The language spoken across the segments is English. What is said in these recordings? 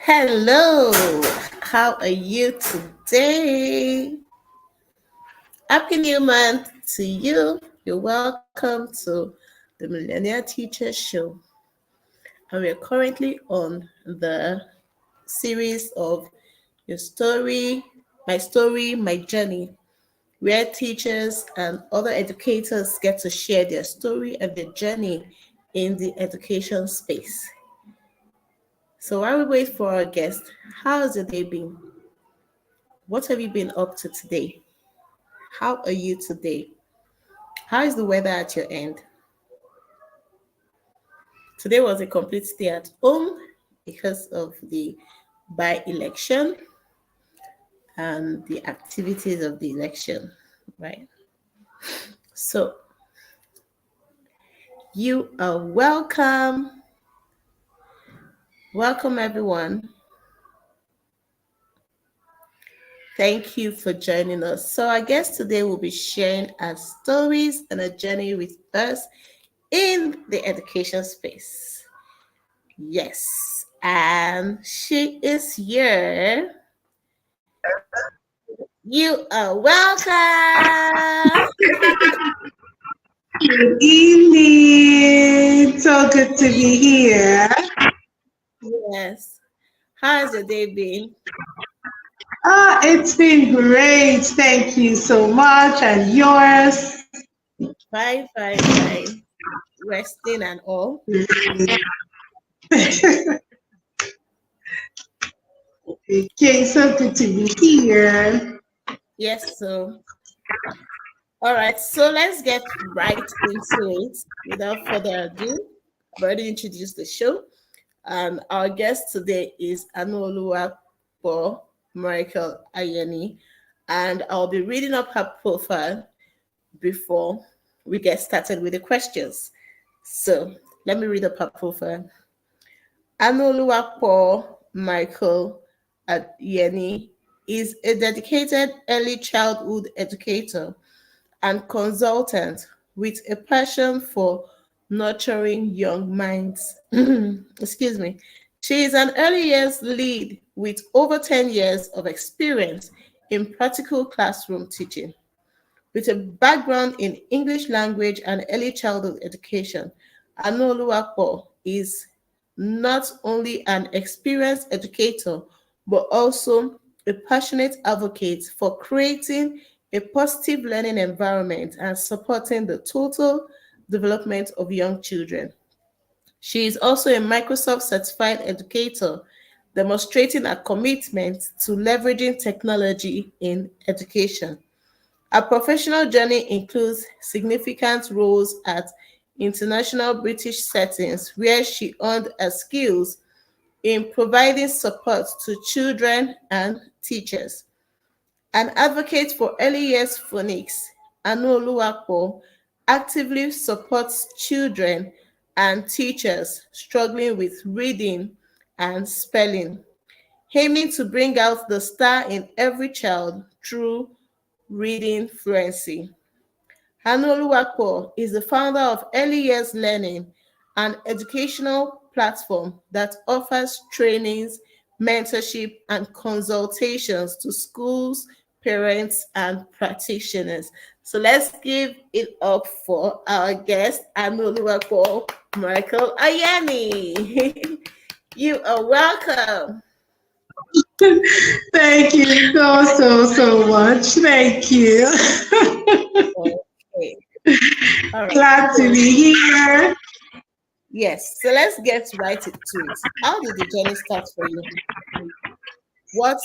Hello, how are you today? Happy New Month to you. You're welcome to the Millionaire Teacher Show. And we're currently on the series of Story, My Journey, where teachers and other educators get to share their story and their journey in the education space. So while we wait for our guest, how has your day been? What have you been up to today? How are you today? How is the weather at your end? Today was a complete stay at home because of the by-election and the activities of the election, right? So you are welcome. Welcome, everyone. Thank you for joining us. So our guest today will be sharing our stories and a journey with us in the education space. Yes, and she is here. You are welcome. Good evening. So good to be here. Yes. How has your day been? It's been great. Thank you so much. And yours? Fine. Resting and all. Okay, so good to be here. Yes, so all right, so let's get right into it. Without further ado, I've already introduced the show. Our guest today is Anuoluwapo Michael-Ayeni, and I'll be reading up her profile before we get started with the questions. So let me read up her profile. Anuoluwapo Michael-Ayeni is a dedicated early childhood educator and consultant with a passion for nurturing young minds. Excuse me. She is an early years lead with over 10 years of experience in practical classroom teaching. With a background in English language and early childhood education, Anuoluwapo is not only an experienced educator, but also a passionate advocate for creating a positive learning environment and supporting the total development of young children. She is also a Microsoft certified educator, demonstrating a commitment to leveraging technology in education. Her professional journey includes significant roles at international British settings where she honed her skills in providing support to children and teachers. An advocate for early years phonics, Anuoluwapo actively supports children and teachers struggling with reading and spelling, aiming to bring out the star in every child through reading fluency. Anuoluwapo is the founder of Early Years Learning, an educational platform that offers trainings, mentorship, and consultations to schools, parents, and practitioners. So let's give it up for our guest, Anuoluwapo Michael-Ayeni. You are welcome. Thank you so much. Thank you. Okay. All right. Glad to be here. Yes, so let's get right into it. How did the journey start for you? What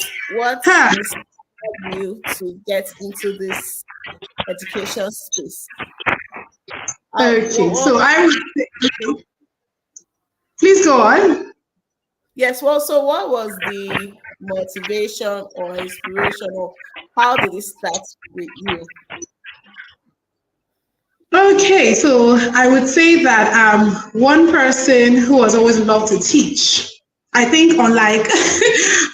Huh. inspired you to get into this education space? Okay, What, so please go on. yes, well, so what was the motivation or inspiration, or how did it start with you? Okay, so I would say that one person who has always loved to teach. I think unlike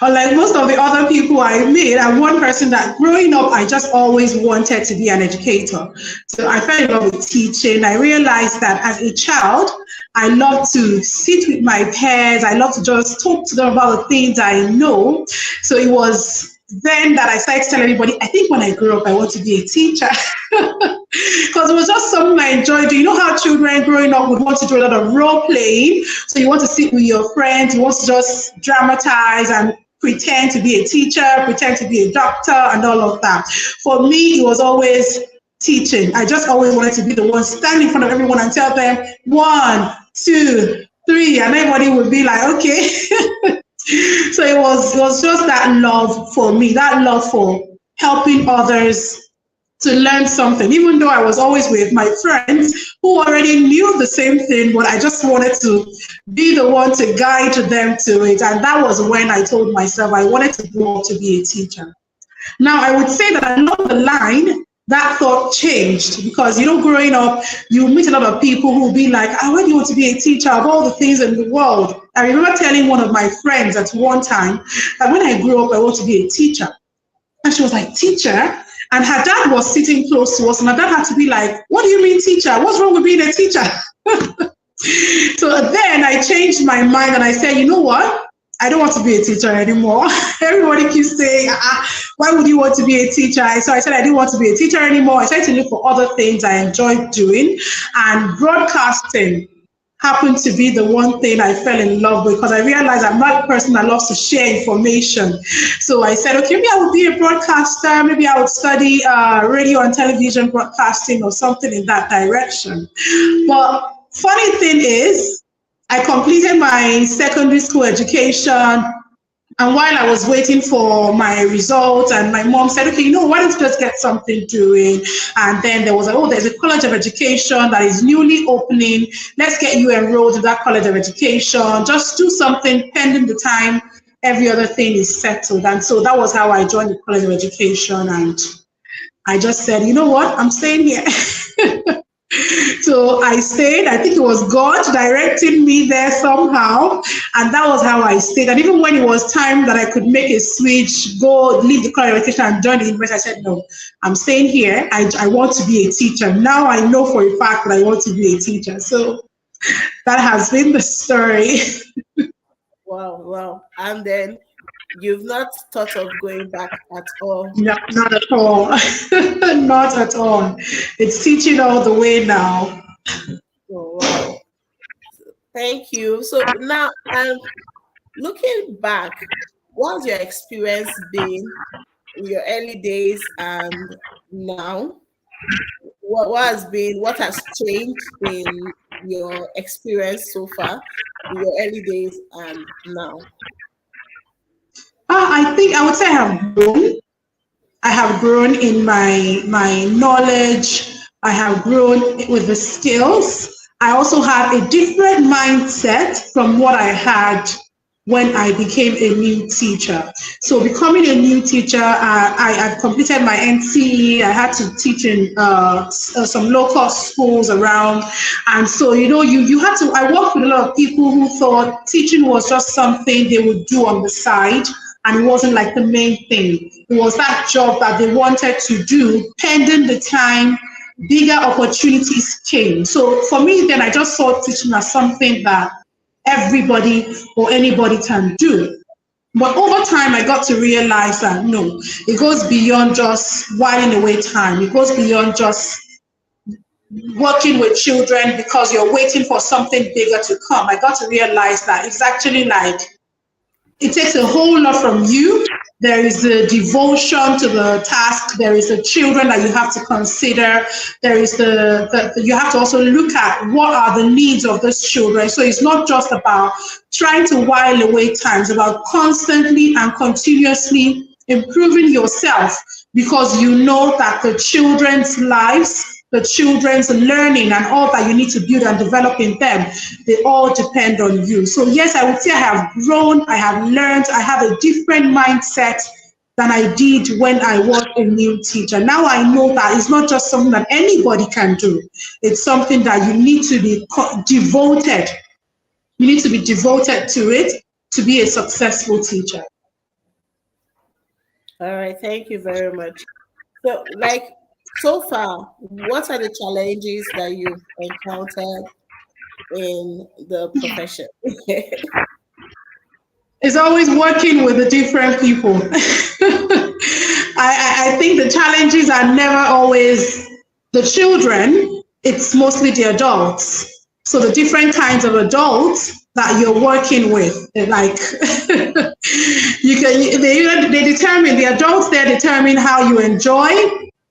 unlike most of the other people I meet, I'm one person that growing up I just always wanted to be an educator. So I fell in love with teaching. I realized that as a child, I love to sit with my peers. I love to just talk to them about the things I know. So it was then that I started telling everybody, I think when I grow up, I want to be a teacher. Because it was just something I enjoyed. You know how children growing up would want to do a lot of role playing? So you want to sit with your friends, you want to just dramatize and pretend to be a teacher, pretend to be a doctor, and all of that. For me, it was always teaching. I just always wanted to be the one standing in front of everyone and tell them 1, 2, 3, and everybody would be like, okay. So it was just that love for me, that love for helping others to learn something, even though I was always with my friends who already knew the same thing, but I just wanted to be the one to guide them to it. And that was when I told myself I wanted to grow up to be a teacher. Now, I would say that along the line, that thought changed because, growing up, you meet a lot of people who will be like, why do you want to be a teacher of all the things in the world? I remember telling one of my friends at one time that when I grew up, I want to be a teacher. And she was like, teacher? And her dad was sitting close to us, and her dad had to be like, what do you mean teacher? What's wrong with being a teacher? So then I changed my mind and I said, you know what? I don't want to be a teacher anymore. Everybody keeps saying, why would you want to be a teacher? So I said I didn't want to be a teacher anymore. I started to look for other things I enjoyed doing, and broadcasting happened to be the one thing I fell in love with because I realized I'm not a person that loves to share information. So I said, okay, maybe I would be a broadcaster. Maybe I would study radio and television broadcasting or something in that direction. But funny thing is, I completed my secondary school education. And while I was waiting for my results, and my mom said, okay, why don't you just get something doing? And then there was there's a college of education that is newly opening. Let's get you enrolled in that college of education. Just do something pending the time every other thing is settled. And so that was how I joined the college of education. And I just said, you know what? I'm staying here. So I stayed. I think it was God directing me there somehow. And that was how I stayed. And even when it was time that I could make a switch, go leave the college of education and join the university, I said, no, I'm staying here. I want to be a teacher. Now I know for a fact that I want to be a teacher. So that has been the story. Wow. And then you've not thought of going back at all? No, not at all. Not at all. It's teaching all the way now. Oh, wow. Thank you. So now, looking back, what's your experience been in your early days and now? What has changed in your experience so far in your early days and now? I think I would say I have grown. I have grown in my knowledge. I have grown with the skills. I also have a different mindset from what I had when I became a new teacher. So becoming a new teacher, I completed my NCE. I had to teach in some local schools around. And so, you had to, I worked with a lot of people who thought teaching was just something they would do on the side. And it wasn't like the main thing. It was that job that they wanted to do, pending the time bigger opportunities came. So for me, then I just saw teaching as something that everybody or anybody can do. But over time, I got to realize that no, it goes beyond just whiling away time. It goes beyond just working with children because you're waiting for something bigger to come. I got to realize that it's actually like, it takes a whole lot from you. There is the devotion to the task. There is the children that you have to consider. There is you have to also look at what are the needs of those children. So it's not just about trying to while away time. It's about constantly and continuously improving yourself because you know that the children's lives, the children's learning and all that you need to build and develop in them, they all depend on you. So yes, I would say I have grown, I have learned, I have a different mindset than I did when I was a new teacher. Now I know that it's not just something that anybody can do. It's something that you need to be devoted. You need to be devoted to it to be a successful teacher. All right, thank you very much. So far, what are the challenges that you've encountered in the profession? It's always working with the different people. I think the challenges are never always the children, it's mostly the adults. So the different kinds of adults that you're working with, like you can, they determine, the adults there determine how you enjoy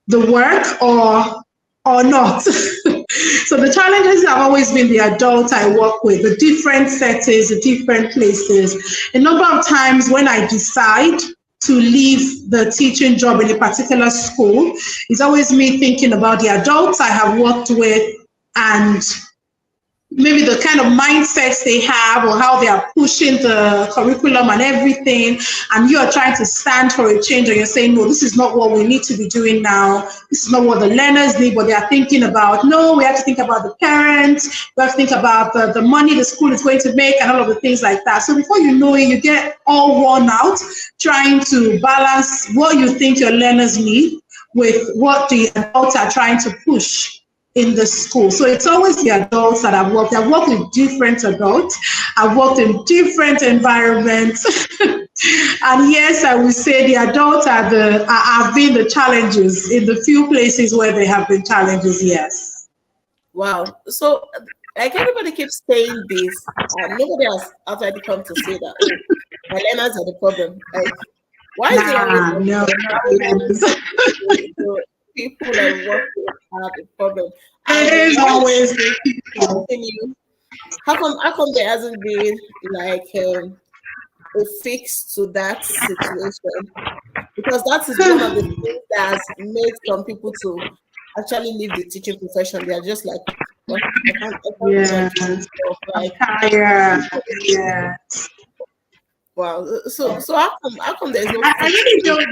the work or not. So the challenges have always been the adults I work with, the different settings, the different places. A number of times when I decide to leave the teaching job in a particular school, it's always me thinking about the adults I have worked with and maybe the kind of mindsets they have or how they are pushing the curriculum and everything, and you are trying to stand for a change, and you're saying, no, this is not what we need to be doing now. This is not what the learners need, but they are thinking about, no, we have to think about the parents, we have to think about the money the school is going to make and all of the things like that. So before you know it, you get all worn out trying to balance what you think your learners need with what the adults are trying to push in the school. So it's always the adults that I've worked. I've worked with different adults. I've worked in different environments. And yes, I would say the adults have been the challenges in the few places where they have been challenges, yes. Wow. So like everybody keeps saying this, and nobody has actually come to say that, oh, my learners are the problem. Like, why is it always No, the people I work with have a problem? it And is always the people. continue. How come there hasn't been like a fix to that situation? Because that is one of the things that has made some people to actually leave the teaching profession. They are just like, well, I can't Yeah, stuff. Like, tired. Yeah. wow. So how come there's no I, I fix really to it? don't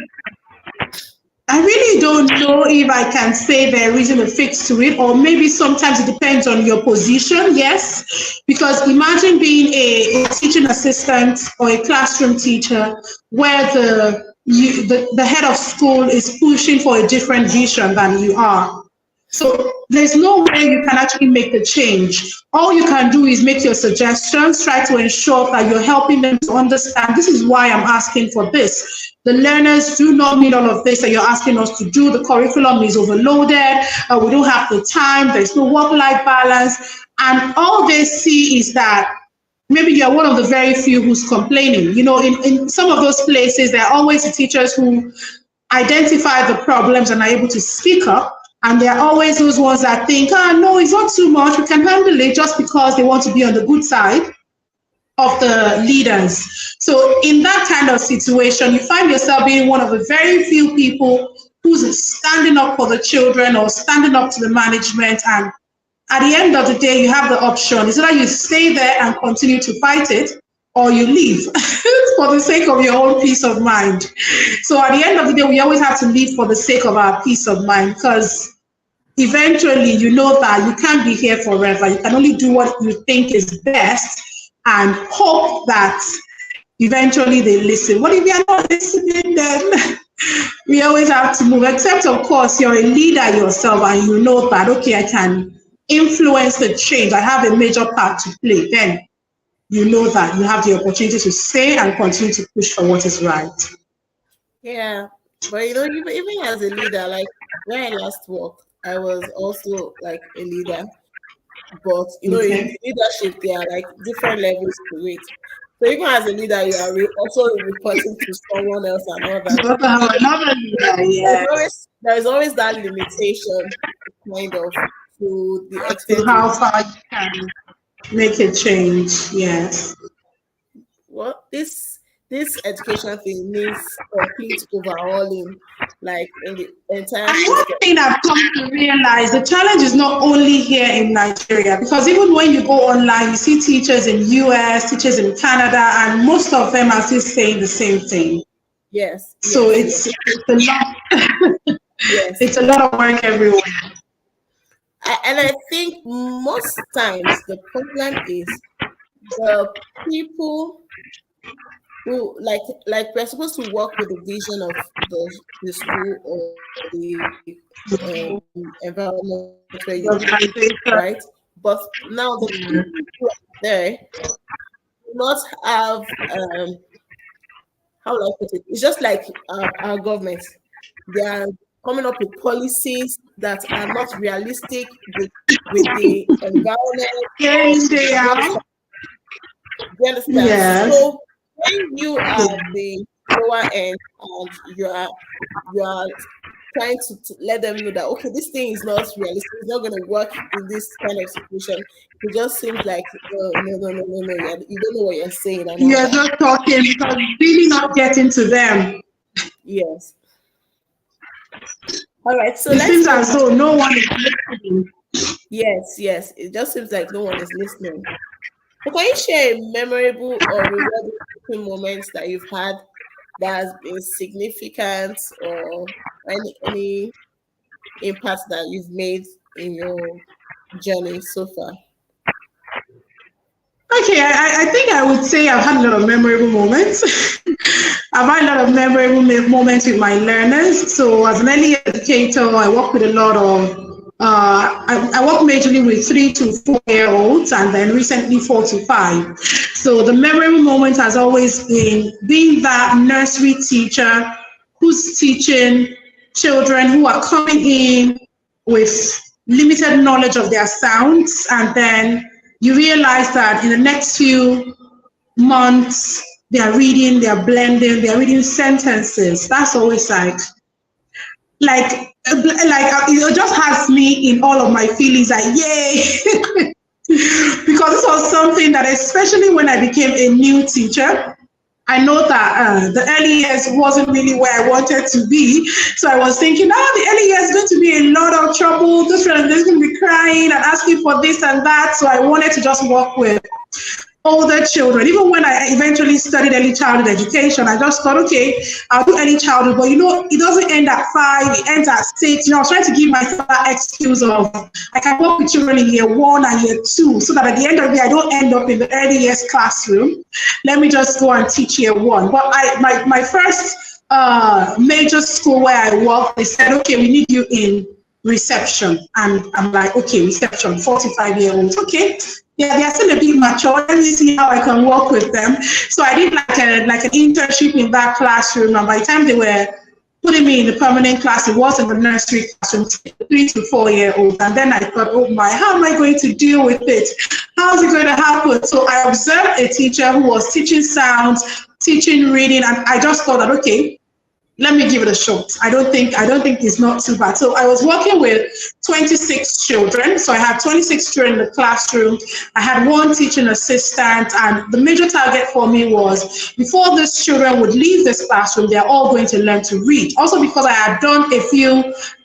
I really don't know if I can say there isn't a fix to it, or maybe sometimes it depends on your position, yes. Because imagine being a teaching assistant or a classroom teacher where the head of school is pushing for a different vision than you are. So there's no way you can actually make the change. All you can do is make your suggestions, try to ensure that you're helping them to understand this is why I'm asking for this. The learners do not need all of this that you're asking us to do. The curriculum is overloaded. We don't have the time. There's no work-life balance. And all they see is that maybe you're one of the very few who's complaining. You know, in some of those places, there are always the teachers who identify the problems and are able to speak up. And there are always those ones that think, no, it's not too much, we can handle it, just because they want to be on the good side of the leaders. So in that kind of situation, you find yourself being one of the very few people who's standing up for the children or standing up to the management. And at the end of the day, you have the option. It's either you stay there and continue to fight it, or you leave for the sake of your own peace of mind. So at the end of the day, we always have to leave for the sake of our peace of mind, because eventually you know that you can't be here forever. You can only do what you think is best and hope that eventually they listen. What if they are not listening then? We always have to move, except of course you're a leader yourself and you know that, okay, I can influence the change. I have a major part to play. Then you know that you have the opportunity to stay and continue to push for what is right. Yeah, but you know, even as a leader, like when I last worked, I was also like a leader. But you know, in Okay. leadership, there are like different levels to it. So even as a leader, you are also reporting to someone else and all that. You also have another leader, yes. There's always that limitation, kind of, to the To extent how far you can make a change, yes. what this education thing needs complete overhauling, like in the entire And one system. thing I've come to realize, the challenge is not only here in Nigeria, because even when you go online, you see teachers in US, teachers in Canada, and most of them are still saying the same thing. Yes, So yes, yes, it's a lot. yes. It's a lot of work everywhere. And I think most times the problem is the people who like we're supposed to work with the vision of the school or the environment where The you are, organization, right? But now the people who are there do not have how will I put it? It's just like our government. They are coming up with policies that are not realistic with the environment or Yes, they what. are. You understand? Yes. So when you are the lower end and you are trying to let them know that okay, this thing is not realistic, it's not going to work in this kind of situation. It just seems like no, you don't know what you're saying and all You're that. just talking because really not getting to them. Yes. All right. So It let's seems move. as though no one is listening. Yes. It just seems like no one is listening. So can you share a memorable or rewarding moments that you've had that has been significant or any impact that you've made in your journey so far? Okay, I think I would say I've had a lot of memorable moments. I've had a lot of memorable moments with my learners. So as an early educator, I work with a lot of I work majorly with 3 to 4 year olds and then recently 4 to 5. So the memorable moment has always been being that nursery teacher who's teaching children who are coming in with limited knowledge of their sounds, and then you realize that in the next few months they are reading, they are blending, they are reading sentences. That's always like it just has me in all of my feelings, like yay. Because this was something that, especially when I became a new teacher, I know that the early years wasn't really where I wanted to be. So I was thinking, the early years is going to be a lot of trouble. This friend is going to be crying and asking for this and that. So I wanted to just work with older children. Even when I eventually studied early childhood education, I just thought, okay, I'll do early childhood, but it doesn't end at 5, it ends at 6. I was trying to give myself that excuse of I can work with children in year 1 and year 2, so that at the end of the day, I don't end up in the early years classroom. Let me just go and teach year 1. But my first major school where I worked, they said, okay, we need you in reception. And I'm like, okay, reception, 45-year-olds, okay. Yeah, they're still a bit mature. Let me see how I can work with them. So I did like an internship in that classroom, and by the time they were putting me in the permanent class, it was in the nursery classroom, 3 to 4 year olds. And then I thought, oh my, how am I going to deal with it? How is it going to happen? So I observed a teacher who was teaching sounds, teaching reading, and I just thought that, okay, let me give it a shot. I don't think it's not too bad. So I was working with 26 children. So I had 26 children in the classroom. I had 1 teaching assistant, and the major target for me was before these children would leave this classroom, they're all going to learn to read. Also because I had done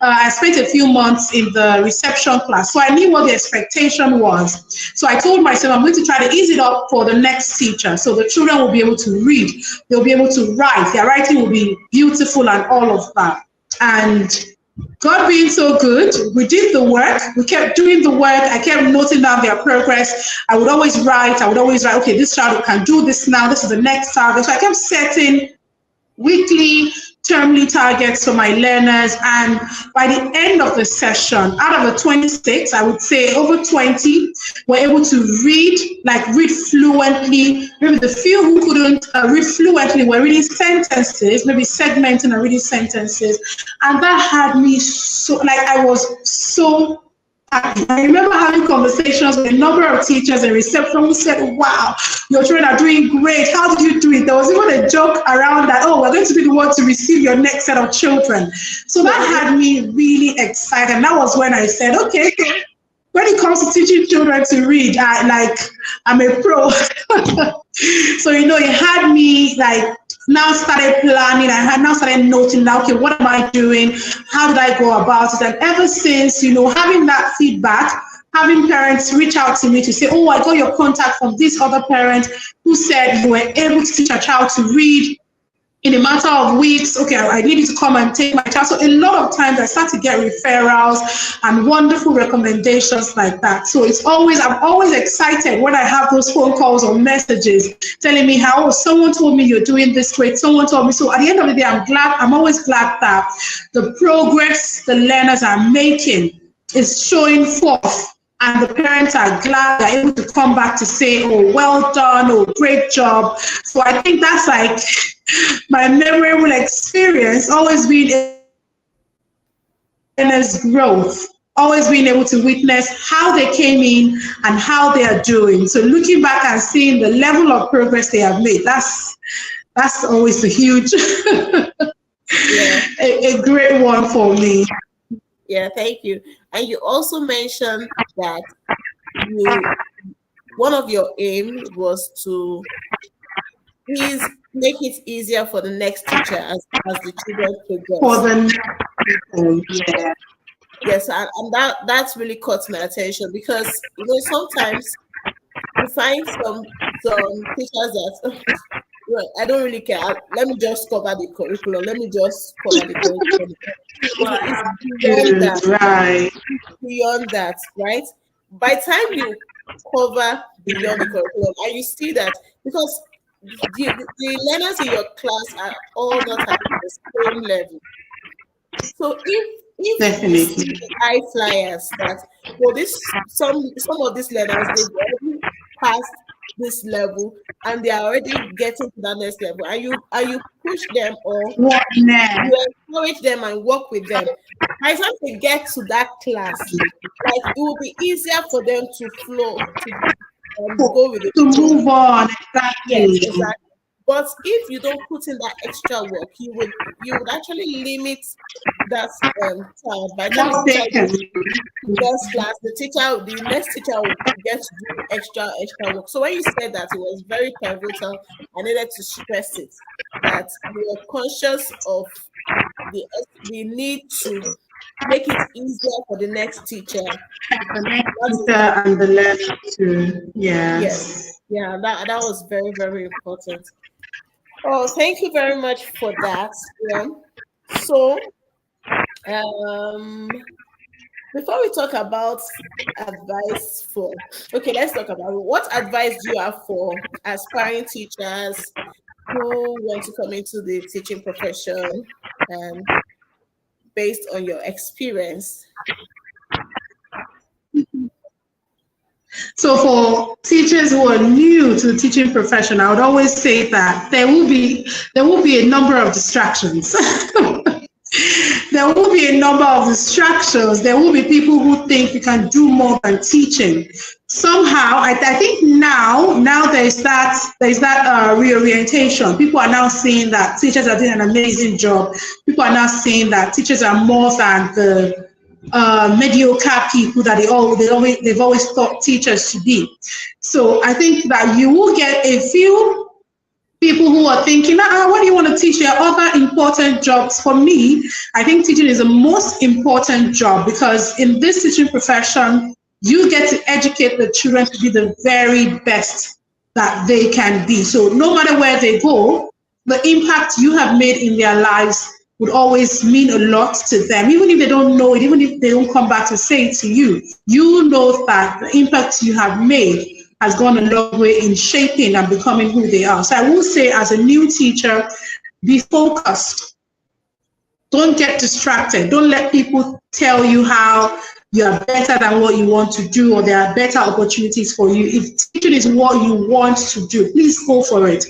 I spent a few months in the reception class, so I knew what the expectation was. So I told myself I'm going to try to ease it up for the next teacher. So the children will be able to read, they'll be able to write, their writing will be beautiful and all of that. And God being so good, we did the work, we kept doing the work, I kept noting down their progress. I would always write, okay, this child can do this now, this is the next target. So I kept setting weekly, termly targets for my learners, and by the end of the session, out of the 26, I would say over 20 were able to read fluently. Maybe the few who couldn't read fluently were reading sentences, maybe segmenting and reading sentences, and that had me I was so happy. I remember having conversations with a number of teachers in reception who said, wow, your children are doing great. How did you do it? There was even a joke around that, oh, we're going to be the one to receive your next set of children. So that had me really excited. And that was when I said, okay, when it comes to teaching children to read, I'm a pro. So, it had me now started planning. I had now started noting now, okay, what am I doing? How did I go about it? And ever since, having that feedback, having parents reach out to me to say, oh, I got your contact from this other parent who said you were able to teach a child to read in a matter of weeks. Okay, I need you to come and take my child. So a lot of times I start to get referrals and wonderful recommendations like that. So I'm always excited when I have those phone calls or messages telling me how someone told me you're doing this great, someone told me. So at the end of the day, I'm always glad that the progress the learners are making is showing forth and the parents are glad they're able to come back to say, oh, well done, oh, great job. So I think that's like my memorable experience, always being learners' growth, always being able to witness how they came in and how they are doing. So looking back and seeing the level of progress they have made, that's always a huge, a great one for me. Yeah, thank you. And you also mentioned that one of your aims was to make it easier for the next teacher as the children progress. For the next, yeah. Yes, and that's really caught my attention, because sometimes you find some teachers that well, I don't really care. Let me just cover the curriculum. Let me just cover the curriculum. It's beyond that, right? By the time you cover beyond the curriculum, and you see that, because the learners in your class are all not at the same level. So if Definitely. you see the high flyers that some of these learners, they've already passed this level and they are already getting to that next level, and you push them, or you encourage them and work with them, by the time they get to that class, like, it will be easier for them to flow, to go with it, to move on. Exactly. Yes, exactly. But if you don't put in that extra work, you would actually limit that time. By the time the next teacher will get to do extra work. So when you said that, it was very pivotal. I needed to stress it, that we are conscious of the need to make it easier for the next teacher. And the learner too. Yes. Yeah, that was very, very important. Oh, thank you very much for that. Yeah. So, before we talk about advice let's talk about what advice do you have for aspiring teachers who want to come into the teaching profession, based on your experience. So for teachers who are new to the teaching profession, I would always say that there will be a number of distractions. There will be a number of distractions. There will be people who think you can do more than teaching. Somehow, I think now there is that reorientation. People are now seeing that teachers are doing an amazing job. People are now seeing that teachers are more than the mediocre people that they've always thought teachers should be. So I think that you will get a few people who are thinking, what do you want to teach? There are other important jobs. For me, I think teaching is the most important job, because in this teaching profession, you get to educate the children to be the very best that they can be. So no matter where they go, the impact you have made in their lives would always mean a lot to them. Even if they don't know it, even if they don't come back to say it to you, you know that the impact you have made has gone a long way in shaping and becoming who they are. So I will say, as a new teacher, be focused. Don't get distracted. Don't let people tell you how you are better than what you want to do, or there are better opportunities for you. If teaching is what you want to do, please go for it.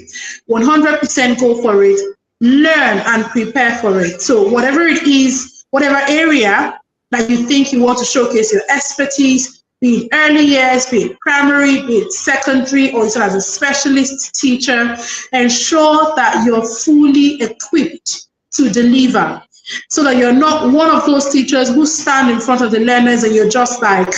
100% go for it. Learn and prepare for it. So whatever it is, whatever area that you think you want to showcase your expertise, be it early years, be it primary, be it secondary, or as a specialist teacher, ensure that you're fully equipped to deliver, so that you're not one of those teachers who stand in front of the learners and you're just like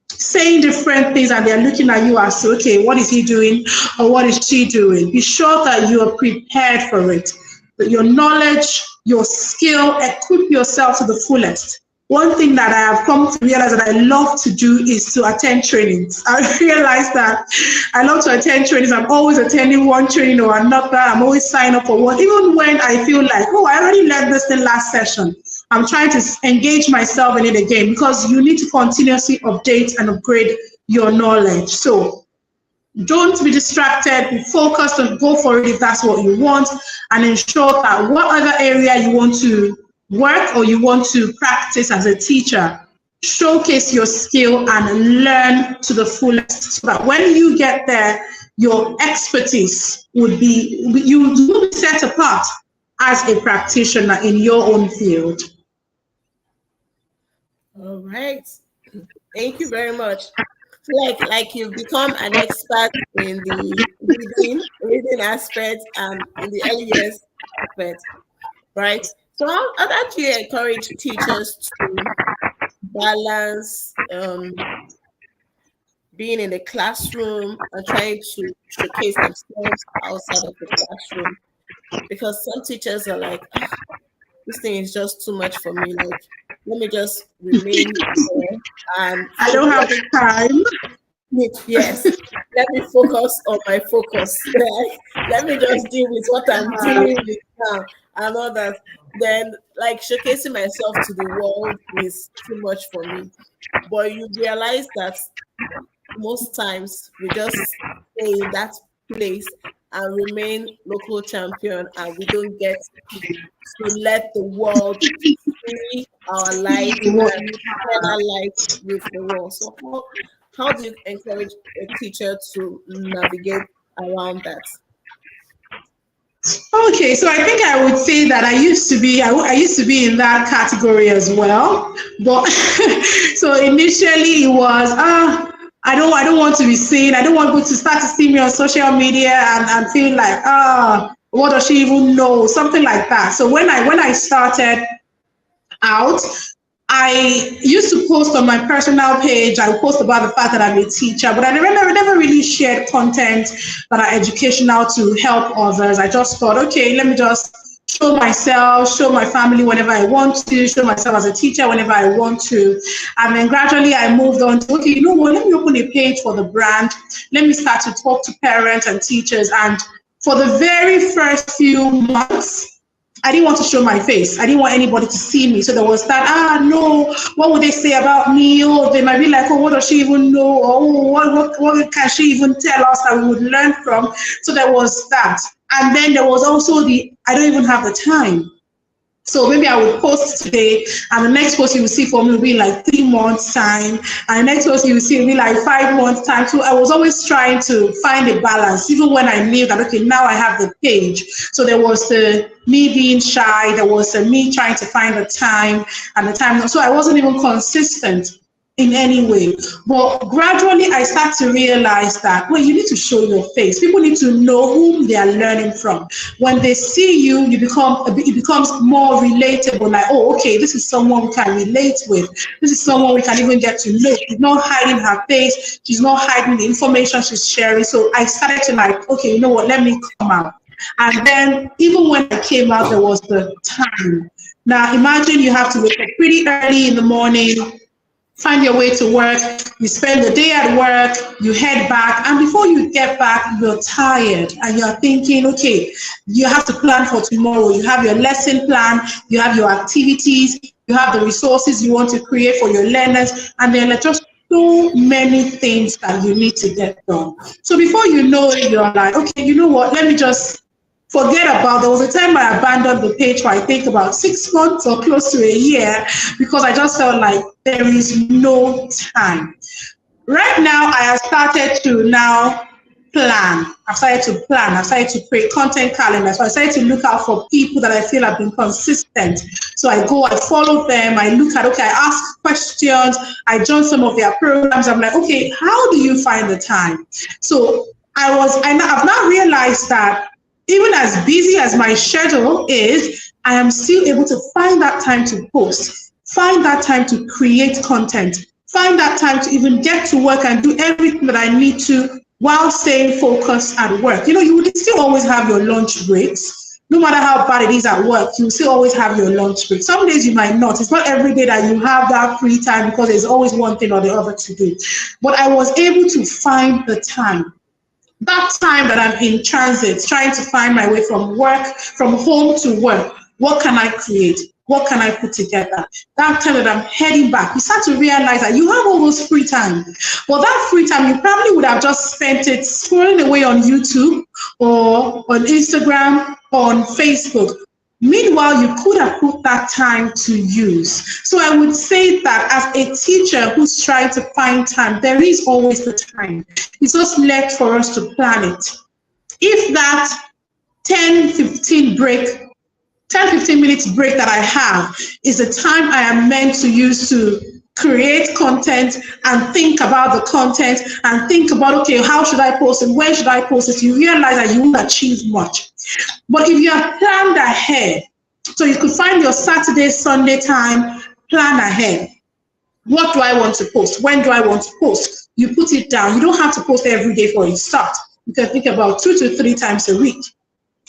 saying different things and they're looking at you as, okay, what is he doing or what is she doing? Be sure that you are prepared for it, that your knowledge, your skill, equip yourself to the fullest. One thing that I have come to realize that I love to do is to attend trainings. I realize that I love to attend trainings. I'm always attending one training or another. I'm always signing up for one. Even when I feel like, oh, I already learned this in last session, I'm trying to engage myself in it again, because you need to continuously update and upgrade your knowledge. So don't be distracted, be focused, and go for it if that's what you want, and ensure that whatever area you want to work or you want to practice as a teacher, showcase your skill and learn to the fullest, so that when you get there, your expertise would be, you will be set apart as a practitioner in your own field. All right. Thank you very much. Like you've become an expert in the reading aspect and in the early years aspect, right? So how do you encourage teachers to balance being in the classroom and trying to showcase themselves outside of the classroom? Because some teachers are like, this thing is just too much for me. Like, let me just remain there and I don't have time. Yes, let me focus on my focus. Let me just deal with what I'm dealing with now and all that. Then, like, showcasing myself to the world is too much for me. But you realize that most times we just stay in that place and remain local champion, and we don't get to let the world see our life and share our life with the world. So how do you encourage a teacher to navigate around that? Okay, so I think I would say that I used to be in that category as well. But so initially it was I don't want to be seen. I don't want people to start to see me on social media and feel like what does she even know? Something like that. So when I started out, I used to post on my personal page. I post about the fact that I'm a teacher, but I never really shared content that are educational to help others. I just thought, okay, let me just show myself, show my family whenever I want to, show myself as a teacher whenever I want to. And then gradually I moved on to, okay, you know what, let me open a page for the brand. Let me start to talk to parents and teachers. And for the very first few months, I didn't want to show my face. I didn't want anybody to see me. So there was that, no, what would they say about me? Oh, they might be like, oh, what does she even know? Oh, what can she even tell us that we would learn from? So there was that. And then there was also I don't even have the time. So maybe I would post today, and the next post you will see from me will be like 3 months time, and the next post you will see will be like 5 months time. So I was always trying to find a balance, even when I knew that, okay, now I have the page. So there was me being shy, there was me trying to find the time and the time. So I wasn't even consistent in any way. But gradually I start to realize that, well, you need to show your face. People need to know whom they are learning from. When they see you, it becomes more relatable. Like, oh, okay, this is someone we can relate with. This is someone we can even get to know. She's not hiding her face. She's not hiding the information she's sharing. So I started to like, okay, you know what, let me come out. And then even when I came out, there was the time. Now imagine you have to wake up pretty early in the morning, find your way to work, you spend the day at work, you head back, and before you get back, you're tired and you're thinking, okay, you have to plan for tomorrow. You have your lesson plan, you have your activities, you have the resources you want to create for your learners, and then just so many things that you need to get done. So before you know it, you're like, okay, you know what, let me just forget about. There was a time I abandoned the page for I think about 6 months or close to a year, because I just felt like there is no time. Right now, I have started to now plan. I've started to plan. I've started to create content calendars. So I started to look out for people that I feel have been consistent. So I go, I follow them. I look at, okay, I ask questions. I join some of their programs. I'm like, okay, how do you find the time? So I've now realized that even as busy as my schedule is, I am still able to find that time to post, find that time to create content, find that time to even get to work and do everything that I need to while staying focused at work. You know, you would still always have your lunch breaks. No matter how bad it is at work, you will still always have your lunch break. Some days you might not. It's not every day that you have that free time, because there's always one thing or the other to do. But I was able to find the time. That time that I'm in transit, trying to find my way from home to work, what can I create? What can I put together? That time that I'm heading back, you start to realize that you have all those free time. Well, that free time, you probably would have just spent it scrolling away on YouTube or on Instagram or on Facebook. Meanwhile, you could have put that time to use. So I would say that as a teacher who's trying to find time, there is always the time. It's just left for us to plan it. If that 10-15 minutes break that I have is a time I am meant to use to create content and think about the content and think about, okay, how should I post it? When should I post it? You realize that you won't achieve much. But if you have planned ahead, so you could find your Saturday, Sunday time, plan ahead. What do I want to post? When do I want to post? You put it down. You don't have to post every day for a start. You can think about 2 to 3 times a week.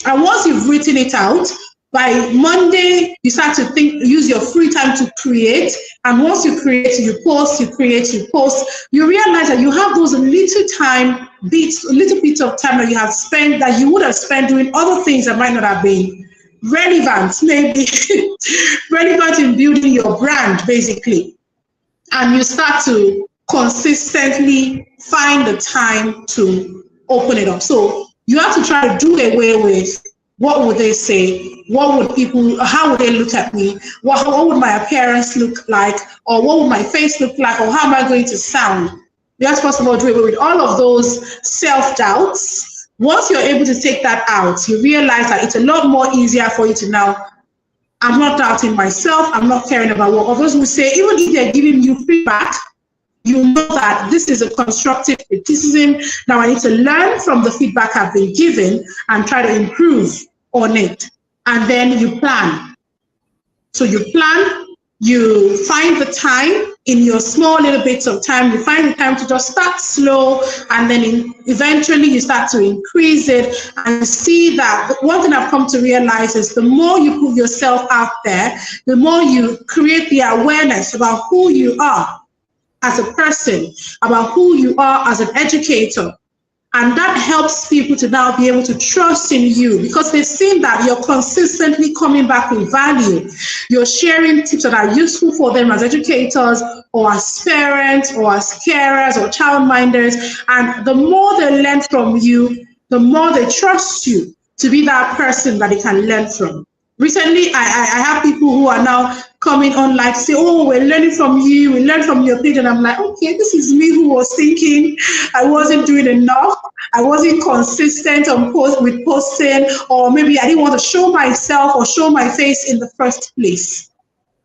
And once you've written it out, by Monday, you start to use your free time to create. And once you create, you post, you create, you post. You realize that you have those little bits of time that you have spent, that you would have spent doing other things that might not have been relevant, maybe relevant in building your brand, basically. And you start to consistently find the time to open it up. So you have to try to do away with what would they say, what would people, how would they look at me, what would my appearance look like, or what would my face look like, or how am I going to sound? You have to first of all do away with all of those self-doubts. Once you're able to take that out, you realize that it's a lot more easier for you to now, I'm not doubting myself, I'm not caring about what others will say. Even if they're giving you feedback, you know that this is a constructive criticism. Now I need to learn from the feedback I've been given and try to improve on it. And then you plan. So you plan, you find the time in your small little bits of time, you find the time to just start slow, and then eventually you start to increase it, and see that one thing I've come to realize is the more you put yourself out there, the more you create the awareness about who you are as a person, about who you are as an educator. And that helps people to now be able to trust in you, because they've seen that you're consistently coming back with value. You're sharing tips that are useful for them as educators, or as parents, or as carers, or childminders. And the more they learn from you, the more they trust you to be that person that they can learn from. Recently, I have people who are now coming online to say, oh, we're learning from you, we learned from your page. And I'm like, okay, this is me who was thinking I wasn't doing enough. I wasn't consistent with posting, or maybe I didn't want to show myself or show my face in the first place.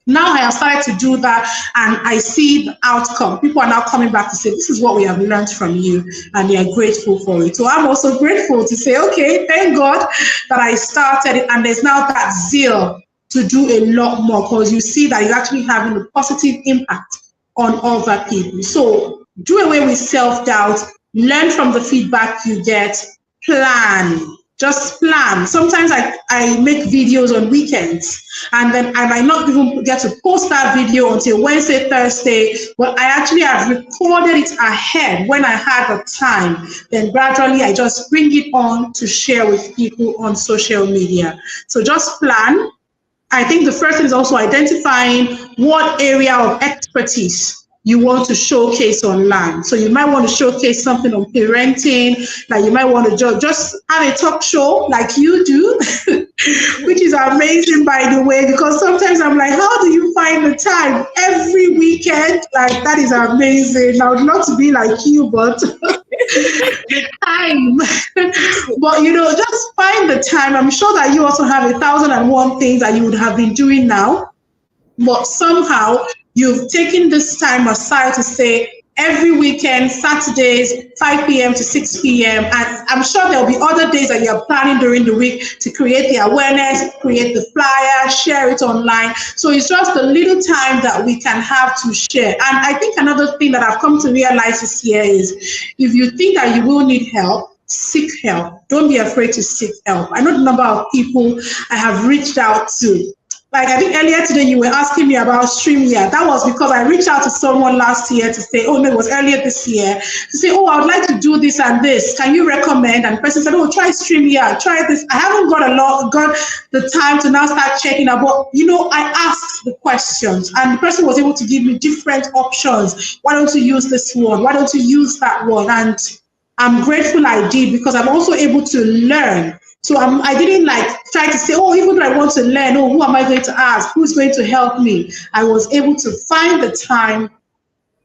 Now I have started to do that, and I see the outcome. People are now coming back to say, this is what we have learned from you, and they are grateful for it. So I'm also grateful to say, okay, thank God that I started it, and there's now that zeal to do a lot more, because you see that it's actually having a positive impact on other people. So do away with self-doubt, learn from the feedback you get, plan. Just plan. Sometimes I make videos on weekends, and then I might not even get to post that video until Wednesday, Thursday, but I actually have recorded it ahead when I had the time. Then gradually I just bring it on to share with people on social media. So just plan. I think the first thing is also identifying what area of expertise you want to showcase online. So you might want to showcase something on parenting, like you might want to just have a talk show like you do, which is amazing, by the way, because sometimes I'm like, how do you find the time every weekend? Like, that is amazing. I would love to be like you, but the time. But, just find the time. I'm sure that you also have 1,001 things that you would have been doing now, but somehow you've taken this time aside to say, every weekend, Saturdays, 5 p.m. to 6 p.m. And I'm sure there'll be other days that you're planning during the week to create the awareness, create the flyer, share it online. So it's just a little time that we can have to share. And I think another thing that I've come to realize this year is, if you think that you will need help, seek help. Don't be afraid to seek help. I know the number of people I have reached out to. Like, I think earlier today you were asking me about StreamYard. That was because I reached out to someone last year to say, oh no, it was earlier this year, to say, oh, I would like to do this and this. Can you recommend? And the person said, oh, try StreamYard, try this. I haven't got the time to now start checking out, but I asked the questions, and the person was able to give me different options. Why don't you use this one? Why don't you use that one? And I'm grateful I did, because I'm also able to learn. So I didn't like try to say, oh, even though I want to learn, oh, who am I going to ask? Who's going to help me? I was able to find the time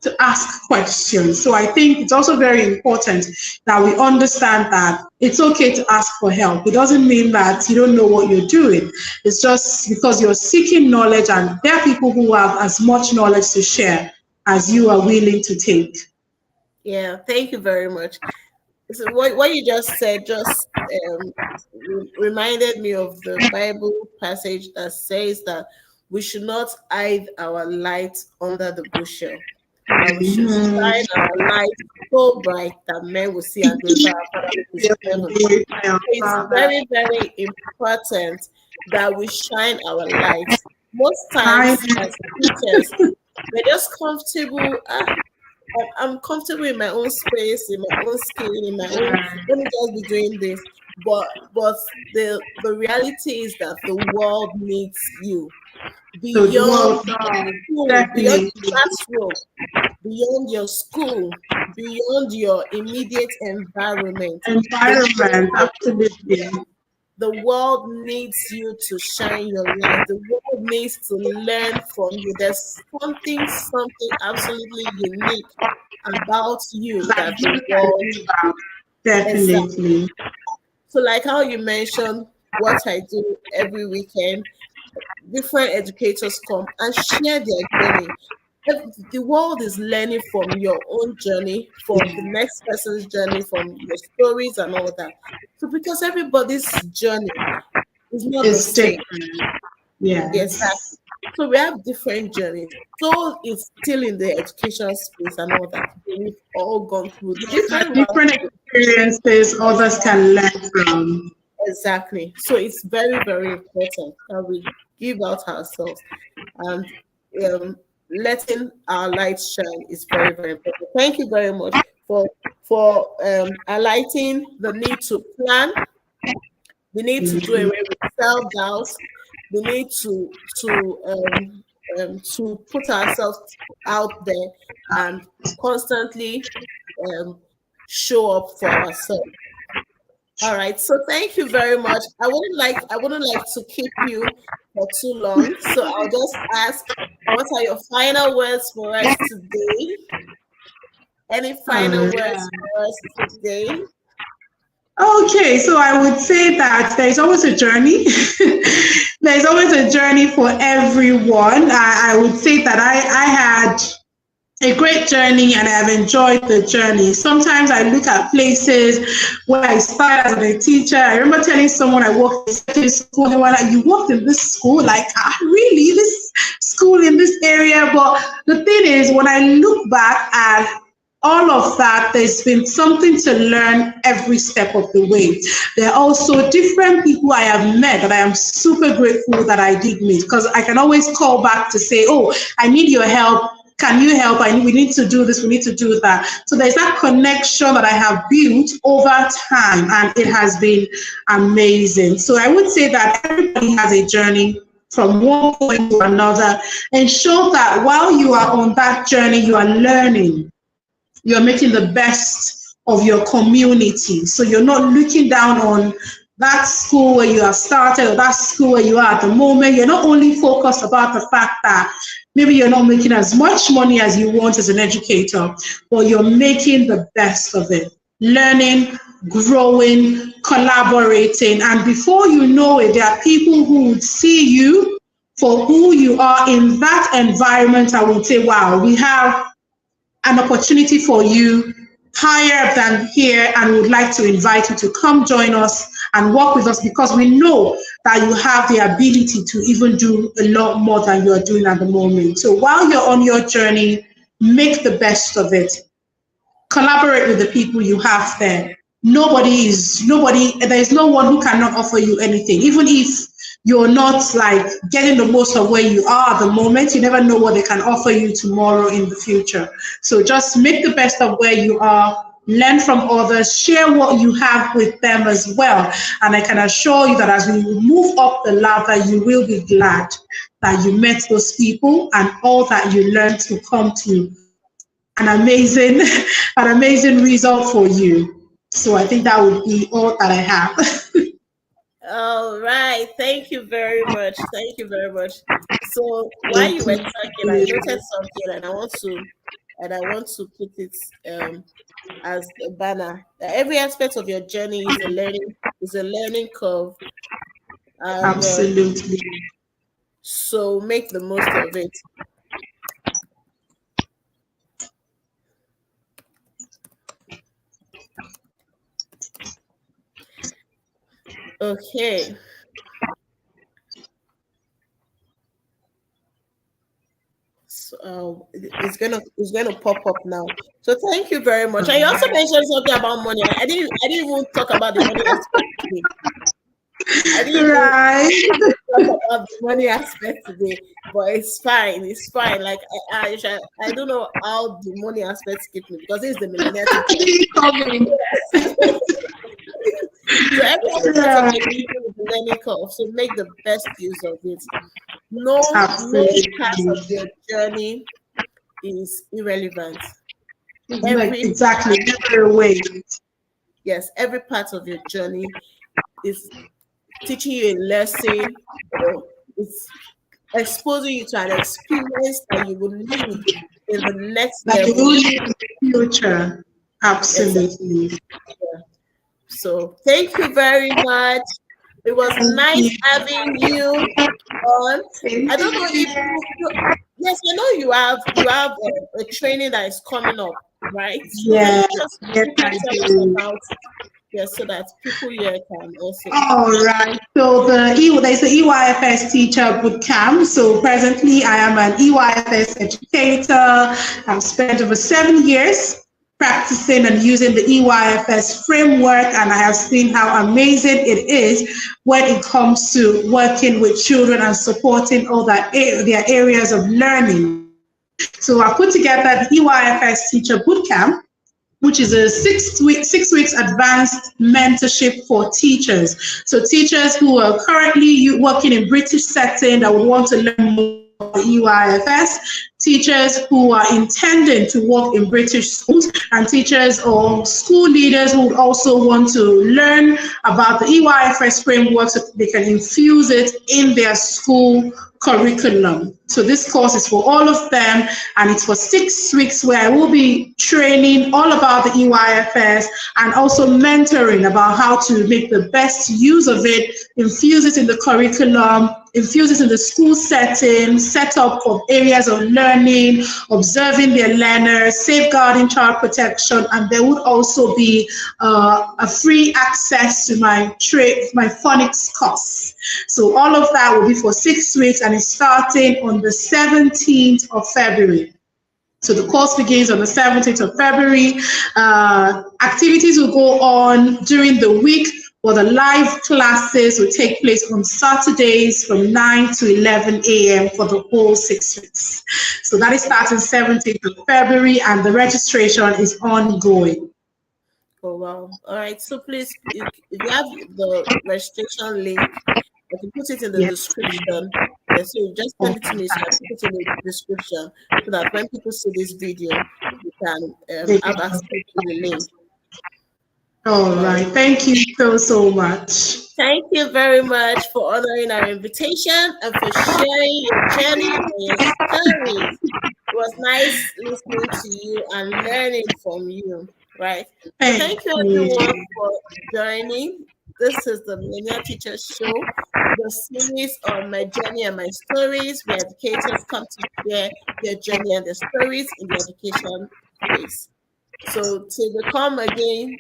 to ask questions. So I think it's also very important that we understand that it's okay to ask for help. It doesn't mean that you don't know what you're doing. It's just because you're seeking knowledge, and there are people who have as much knowledge to share as you are willing to take. Yeah, thank you very much. So what you just said just reminded me of the Bible passage that says that we should not hide our light under the bushel, and we should Mhm. shine our light so bright that men will see and glorify our Father who is in heaven. It's very, very important that we shine our light. Most times, as teachers, we're just comfortable. I'm comfortable in my own space, in my own skill, in my own. Let me just be doing this. But the reality is that the world needs you So the beyond world, school, beyond definitely. the classroom, beyond your school, beyond your immediate environment. The Environment, absolutely. the world needs you to shine your light. The world needs to learn from you. There's something absolutely unique about you That that the you can world give out. is. Definitely. So, like how you mentioned, what I do every weekend, different educators come and share their journey. The world is learning from your own journey, from the next person's journey, from your stories and all that. So, because everybody's journey is not the It's same. different. Exactly. Yes. So we have different journeys. So it's still in the education space and all that. We've all gone through different rounds. Different experiences others can learn from. Exactly. So it's very, very important that we give out ourselves, and um, letting our light shine is very, very important. Thank you very much for highlighting the need to plan, the need to do away with self doubt, the need to put ourselves out there and constantly um, show up for ourselves. All right. So thank you very much. I wouldn't like to keep you for too long. So I'll just ask, what are your final words for us today? Any final Yeah. words for us today? Okay, so I would say that there's always a journey. There's always a journey for everyone. I would say that I had a great journey and I've enjoyed the journey. Sometimes I look at places where I started as a teacher. I remember telling someone I worked in secondary school, they were like, you worked in this school? Like, really? This school in this area? But the thing is, when I look back at all of that, there's been something to learn every step of the way. There are also different people I have met that I am super grateful that I did meet, because I can always call back to say, oh, I need your help. Can you help? We need to do this, we need to do that. So there's that connection that I have built over time, and it has been amazing. So I would say that everybody has a journey from one point to another. Ensure that while you are on that journey, you are learning. You're making the best of your community. So you're not looking down on that school where you have started or that school where you are at the moment. You're not only focused about the fact that maybe you're not making as much money as you want as an educator, but you're making the best of it. Learning, growing, collaborating. And before you know it, there are people who would see you for who you are in that environment and would say, wow, we have an opportunity for you higher than here, and would like to invite you to come join us and work with us, because we know that you have the ability to even do a lot more than you are doing at the moment. So while you're on your journey, make the best of it. Collaborate with the people you have there. There is no one who cannot offer you anything. Even if you're not like getting the most of where you are at the moment, you never know what they can offer you tomorrow in the future. So just make the best of where you are, learn from others, share what you have with them as well. And I can assure you that as we move up the ladder, you will be glad that you met those people and all that you learned to come to an amazing, an amazing result for you. So I think that would be all that I have. All right. Thank you very much. Thank you very much. So while Thank you were talking, I you. noted something, and I want to put it as a banner. That every aspect of your journey is a learning curve, and Absolutely. so make the most of it. Okay. So, it's gonna pop up now. So thank you very much. And you also mentioned something about money. I didn't even talk about the money aspect today. I didn't even Right. talk about the money aspect today, but it's fine. It's fine. Like I don't know how the money aspect skipped me because it's the millionaire teacher. Coming. So every aspect of your Right. journey is a learning curve. So make the best use of it. No part Absolutely. of your journey is irrelevant. Like Every exactly. part, Never way. yes, every part of your journey is teaching you a lesson, or it's exposing you to an experience that you will need in the next That you will level. need in the future. Exactly. Absolutely. So thank you very much. It was Thank nice you. having you on. I Thank don't know if you. yes, I know you have a training that is coming up, right? So can Yeah. you just Yes, quickly I tell us do. about it? Yes, so that people here can also. All right. So there's the EYFS teacher boot camp. So presently, I am an EYFS educator. I've spent over 7 years practicing and using the EYFS framework, and I have seen how amazing it is when it comes to working with children and supporting all their areas of learning. So I put together the EYFS teacher bootcamp, which is a 6 weeks advanced mentorship for teachers. So teachers who are currently working in British setting that would want to learn more about the EYFS, teachers who are intending to work in British schools, and teachers or school leaders who would also want to learn about the EYFS framework so they can infuse it in their school curriculum. So this course is for all of them, and it's for 6 weeks where I will be training all about the EYFS and also mentoring about how to make the best use of it, infuse it in the curriculum, infuse it in the school setting, set up for areas of learning, observing their learners, safeguarding child protection, and there would also be a free access to my phonics course. So all of that will be for 6 weeks, and it's starting on the 17th of February. So the course begins on the 17th of February. Activities will go on during the week, but the live classes will take place on Saturdays from 9 to 11 a.m. for the whole 6 weeks. So that is starting 17th of February, and the registration is ongoing. Oh wow! All right. So please, if you have the registration link, I can put it in the Yes. description. Yes, so you just send it to Okay. me, so I put it in the description so that when people see this video, you can They have can- access to the link. All All right. right. Thank you so much. Thank you very much for honoring our invitation and for sharing your journey and your stories. It was nice listening to you and learning from you, right? So Thank thank you everyone you. for joining. This is the Millionaire Teacher Show, the series on my journey and my stories, where educators come to share their journey and their stories in the education space. So till we come again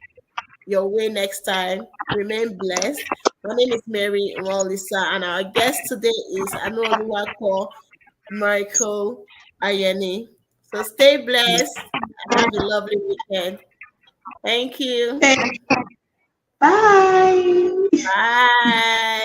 your way next time, remain blessed. My name is Mary Lisa, and our guest today is Anuoluwapo Michael-Ayeni. So stay blessed and have a lovely weekend. Thank you. Thank you. Bye. Bye.